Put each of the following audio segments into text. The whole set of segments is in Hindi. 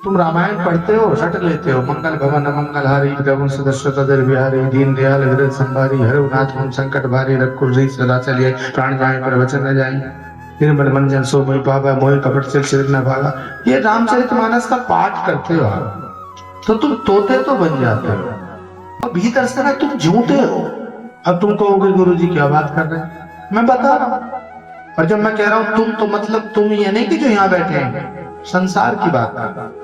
तुम रामायण पढ़ते हो, रट लेते हो, मंगल भवन मंगल हारी जगन सदस्य तदर बिहारी दीन दयाल हृदय संभारी हरु नाथ हम संकट भारी रघुकुल रीत सदा चलिए प्राण जाए पर वचन न जाए निर्मल मन जन सो मोहि पावा मोहि कपट से सिर न भागा। ये रामचरितमानस का पाठ करते हो आप तो तुम तोते तो बन जाते हो और भीतर से ना तुम झूठे हो। अब तुम कहोगे गुरु जी क्या बात कर रहे हैं, मैं बता रहा हूं। और जब मैं कह रहा हूं तुम तो मतलब तुम ये नहीं कि जो यहां बैठे हैं, संसार की बात कर रहा हूं।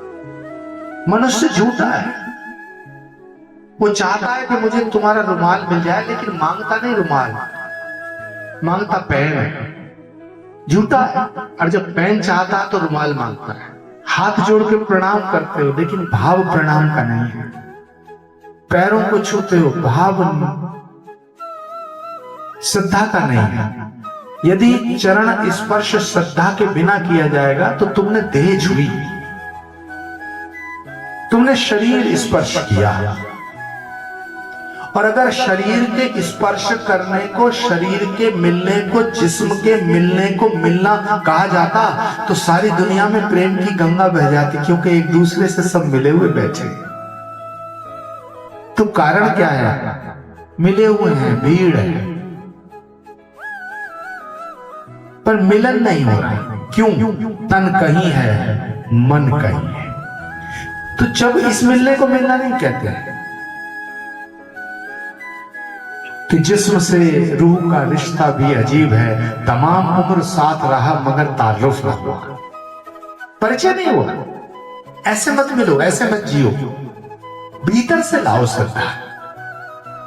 मनुष्य झूठा है, वो चाहता है कि मुझे तुम्हारा रुमाल मिल जाए लेकिन मांगता नहीं रुमाल, मांगता पैन। झूठा है। और जब पैन चाहता है तो रुमाल मांगता है। हाथ जोड़ के प्रणाम करते हो लेकिन भाव प्रणाम का नहीं है। पैरों को छूते हो, भाव श्रद्धा का नहीं है। यदि चरण स्पर्श श्रद्धा के बिना किया जाएगा तो तुमने देह छुई, तुमने शरीर स्पर्श किया। और अगर शरीर के स्पर्श करने को, शरीर के मिलने को, जिस्म के मिलने को मिलना कहा जाता तो सारी दुनिया में प्रेम की गंगा बह जाती, क्योंकि एक दूसरे से सब मिले हुए बैठे। तो कारण क्या है? मिले हुए हैं, भीड़ है, पर मिलन नहीं हो रहा। क्यों? तन कहीं है, मन कहीं है। तो जब इस मिलने को मिलना नहीं कहते हैं कि जिस्म से रूह का रिश्ता भी अजीब है, तमाम उम्र साथ रहा मगर ताल्लुक न हुआ, परिचय नहीं हुआ। ऐसे मत मिलो, ऐसे मत जियो, भीतर से लाओ श्रद्धा।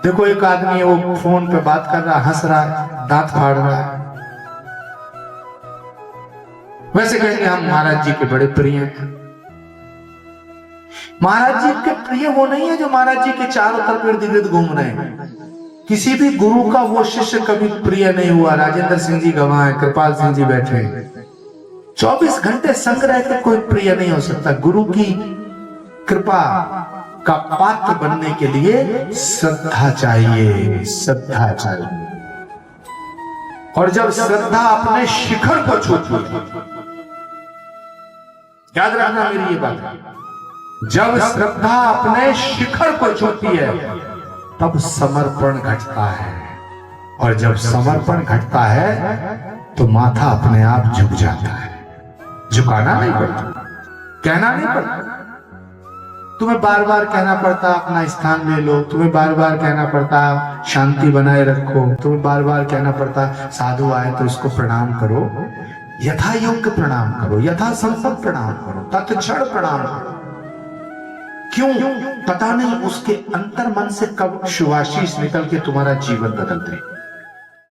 देखो एक आदमी है, वो फोन पे बात कर रहा, हंस रहा है, दांत फाड़ रहा है, वैसे कहेंगे हम महाराज जी के बड़े प्रिय हैं। महाराज जी के प्रिय वो नहीं है जो महाराज जी के चारों तरफ इर्द गिर्द घूम रहे हैं। किसी भी गुरु का वो शिष्य कभी प्रिय नहीं हुआ। राजेंद्र सिंह जी गवाह है, कृपाल सिंह जी बैठे हैं, 24 घंटे संग रह के कोई प्रिय नहीं हो सकता। गुरु की कृपा का पात्र बनने के लिए श्रद्धा चाहिए, श्रद्धा चाहिए। और जब श्रद्धा अपने शिखर को छूती है, याद रखना मेरी ये बात, जब श्रद्धा अपने शिखर को छूती है तब समर्पण घटता है। और जब समर्पण घटता है तो माथा अपने आप झुक जाता है। झुकाना नहीं पड़ता, कहना नहीं पड़ता। तुम्हें बार बार कहना पड़ता अपना स्थान ले लो, तुम्हें बार बार कहना पड़ता शांति बनाए रखो, तुम्हें बार बार कहना पड़ता साधु आए तो उसको प्रणाम करो, यथा योग्य प्रणाम करो, यथा संभव प्रणाम करो, तत्क्षण प्रणाम करो। क्यों? पता नहीं उसके अंतर मन से कब शुभाशीष निकल के तुम्हारा जीवन बदल दे।